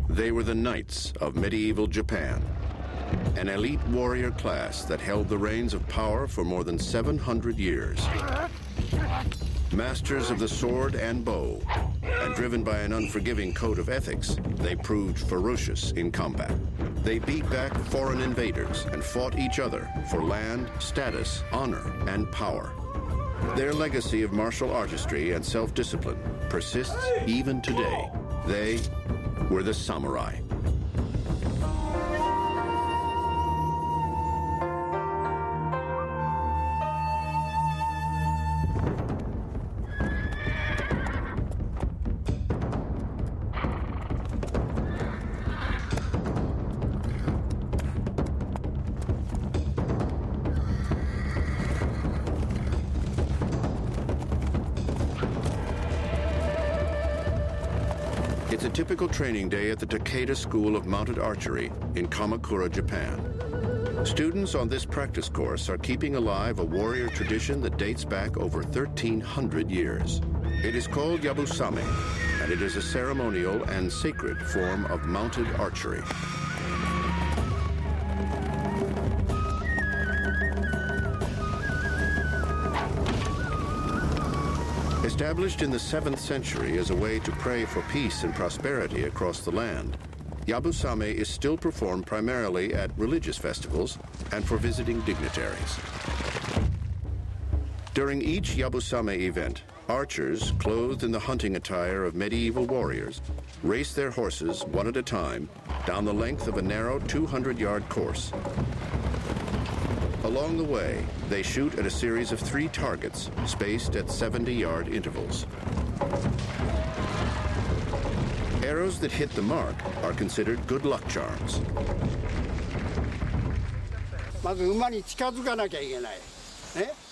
They were the knights of medieval Japan, an elite warrior class that held the reins of power for more than 700 years. Masters of the sword and bow, and driven by an unforgiving code of ethics, they proved ferocious in combat. They beat back foreign invaders and fought each other for land, status, honor, and power. Their legacy of martial artistry and self-discipline persists even today. They were the samurai. It's a typical training day at the Takeda School of Mounted Archery in Kamakura, Japan. Students on this practice course are keeping alive a warrior tradition that dates back over 1,300 years. It is called Yabusame, and it is a ceremonial and sacred form of mounted archery. Established in the 7th century as a way to pray for peace and prosperity across the land, Yabusame is still performed primarily at religious festivals and for visiting dignitaries. During each Yabusame event, archers, clothed in the hunting attire of medieval warriors, race their horses one at a time down the length of a narrow 200-yard course. Along the way, they shoot at a series of 3 targets, spaced at 70-yard intervals. Arrows that hit the mark are considered good luck charms.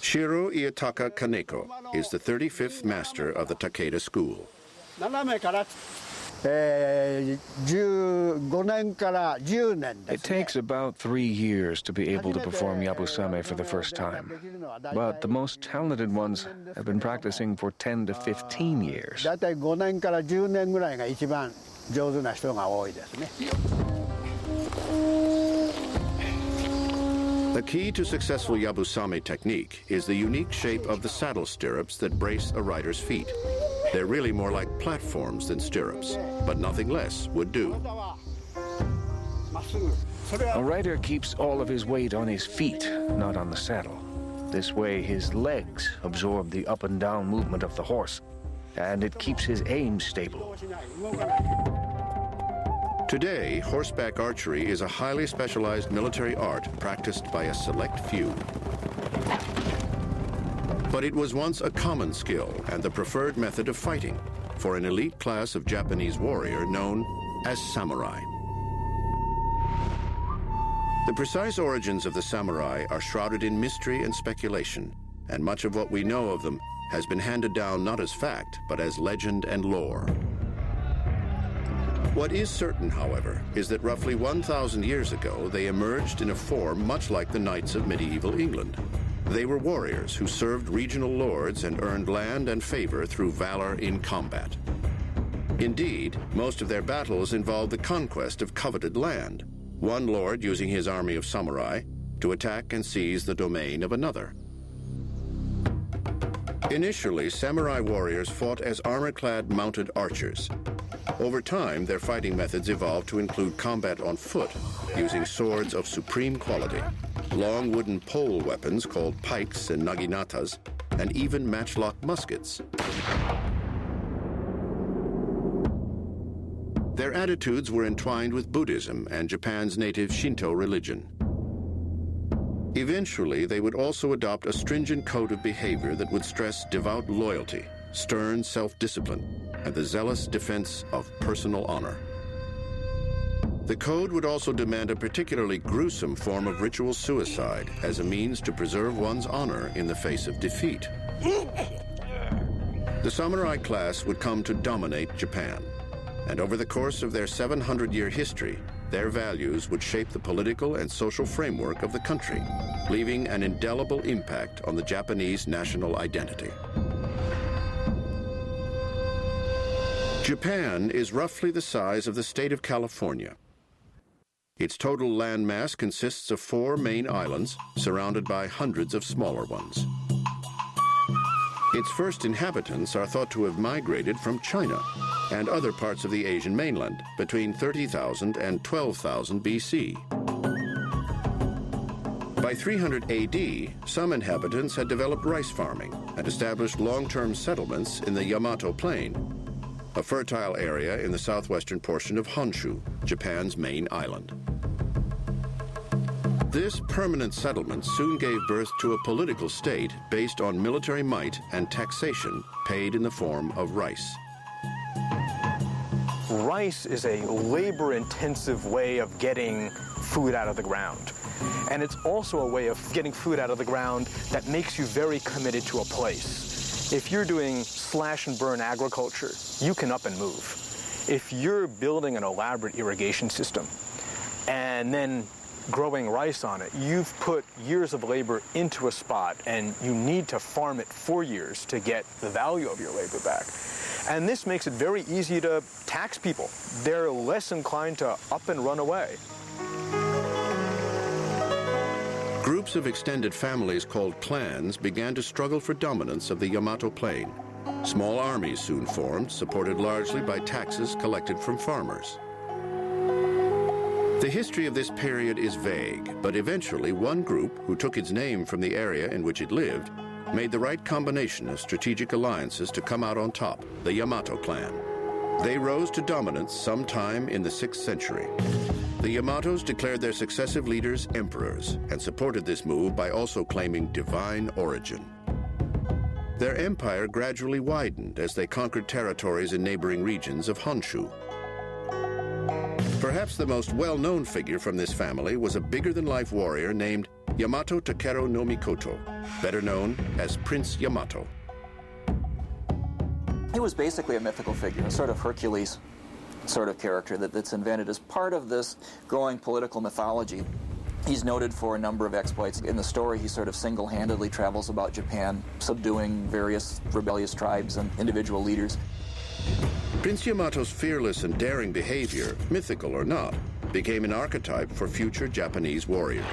Shiro Iyataka Kaneko is the 35th master of the Takeda School. It takes about 3 years to be able to perform Yabusame for the first time. But the most talented ones have been practicing for 10 to 15 years. The key to successful Yabusame technique is the unique shape of the saddle stirrups that brace a rider's feet. They're really more like platforms than stirrups, but nothing less would do. A rider keeps all of his weight on his feet, not on the saddle. This way, his legs absorb the up and down movement of the horse, and it keeps his aim stable. Today, horseback archery is a highly specialized military art practiced by a select few. But it was once a common skill and the preferred method of fighting for an elite class of Japanese warrior known as samurai. The precise origins of the samurai are shrouded in mystery and speculation, and much of what we know of them has been handed down not as fact, but as legend and lore. What is certain, however, is that roughly 1,000 years ago, they emerged in a form much like the knights of medieval England. They were warriors who served regional lords and earned land and favor through valor in combat. Indeed, most of their battles involved the conquest of coveted land, one lord using his army of samurai to attack and seize the domain of another. Initially, samurai warriors fought as armor-clad mounted archers. Over time, their fighting methods evolved to include combat on foot, using swords of supreme quality, long wooden pole weapons called pikes and naginatas, and even matchlock muskets. Their attitudes were entwined with Buddhism and Japan's native Shinto religion. Eventually, they would also adopt a stringent code of behavior that would stress devout loyalty, stern self-discipline, and the zealous defense of personal honor. The code would also demand a particularly gruesome form of ritual suicide as a means to preserve one's honor in the face of defeat. The samurai class would come to dominate Japan, and over the course of their 700-year history, their values would shape the political and social framework of the country, leaving an indelible impact on the Japanese national identity. Japan is roughly the size of the state of California. Its total landmass consists of 4 main islands, surrounded by hundreds of smaller ones. Its first inhabitants are thought to have migrated from China and other parts of the Asian mainland between 30,000 and 12,000 BC. By 300 AD, some inhabitants had developed rice farming and established long-term settlements in the Yamato Plain, a fertile area in the southwestern portion of Honshu, Japan's main island. This permanent settlement soon gave birth to a political state based on military might and taxation paid in the form of rice. Rice is a labor-intensive way of getting food out of the ground. And it's also a way of getting food out of the ground that makes you very committed to a place. If you're doing slash and burn agriculture, you can up and move. If you're building an elaborate irrigation system and then growing rice on it, you've put years of labor into a spot and you need to farm it for years to get the value of your labor back. And this makes it very easy to tax people. They're less inclined to up and run away. Groups of extended families called clans began to struggle for dominance of the Yamato Plain. Small armies soon formed, supported largely by taxes collected from farmers. The history of this period is vague, but eventually one group, who took its name from the area in which it lived, made the right combination of strategic alliances to come out on top, the Yamato clan. They rose to dominance sometime in the 6th century. The Yamatos declared their successive leaders emperors and supported this move by also claiming divine origin. Their empire gradually widened as they conquered territories in neighboring regions of Honshu. Perhaps the most well-known figure from this family was a bigger-than-life warrior named Yamato Takeru no Mikoto, better known as Prince Yamato. He was basically a mythical figure, a sort of Hercules sort of character that's invented as part of this growing political mythology. He's noted for a number of exploits. In the story, he sort of single-handedly travels about Japan, subduing various rebellious tribes and individual leaders. Prince Yamato's fearless and daring behavior, mythical or not, became an archetype for future Japanese warriors.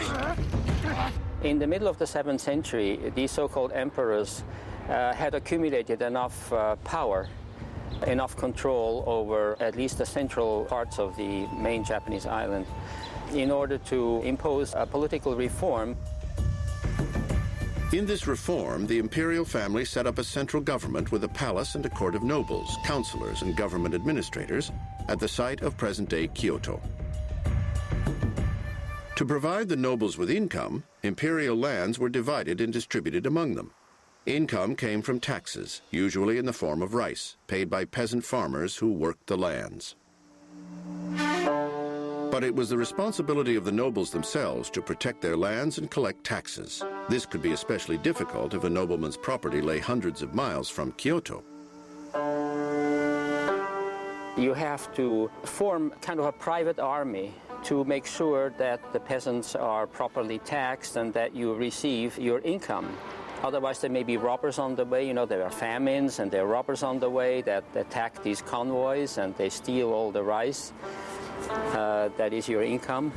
In the middle of the 7th century, these so-called emperors had accumulated enough power, enough control over at least the central parts of the main Japanese island in order to impose a political reform. In this reform, the imperial family set up a central government with a palace and a court of nobles, counselors, and government administrators at the site of present-day Kyoto. To provide the nobles with income, imperial lands were divided and distributed among them. Income came from taxes, usually in the form of rice, paid by peasant farmers who worked the lands. But it was the responsibility of the nobles themselves to protect their lands and collect taxes. This could be especially difficult if a nobleman's property lay hundreds of miles from Kyoto. You have to form kind of a private army to make sure that the peasants are properly taxed and that you receive your income. Otherwise, there may be robbers on the way. You know, there are famines and there are robbers on the way that attack these convoys and they steal all the rice. That is your income.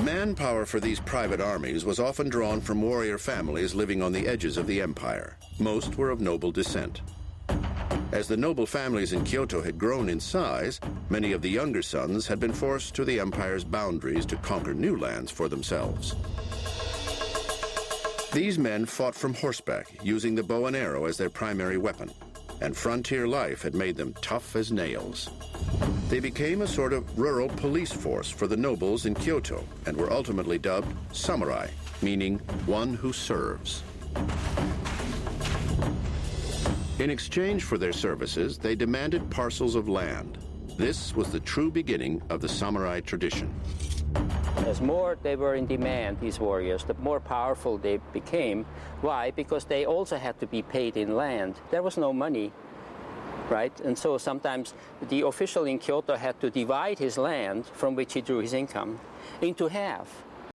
Manpower for these private armies was often drawn from warrior families living on the edges of the empire. Most were of noble descent. As the noble families in Kyoto had grown in size, many of the younger sons had been forced to the empire's boundaries to conquer new lands for themselves. These men fought from horseback, using the bow and arrow as their primary weapon, and frontier life had made them tough as nails. They became a sort of rural police force for the nobles in Kyoto and were ultimately dubbed samurai, meaning one who serves. In exchange for their services, they demanded parcels of land. This was the true beginning of the samurai tradition. As more they were in demand, these warriors, the more powerful they became. Why? Because they also had to be paid in land. There was no money, right? And so sometimes the official in Kyoto had to divide his land, from which he drew his income, into half.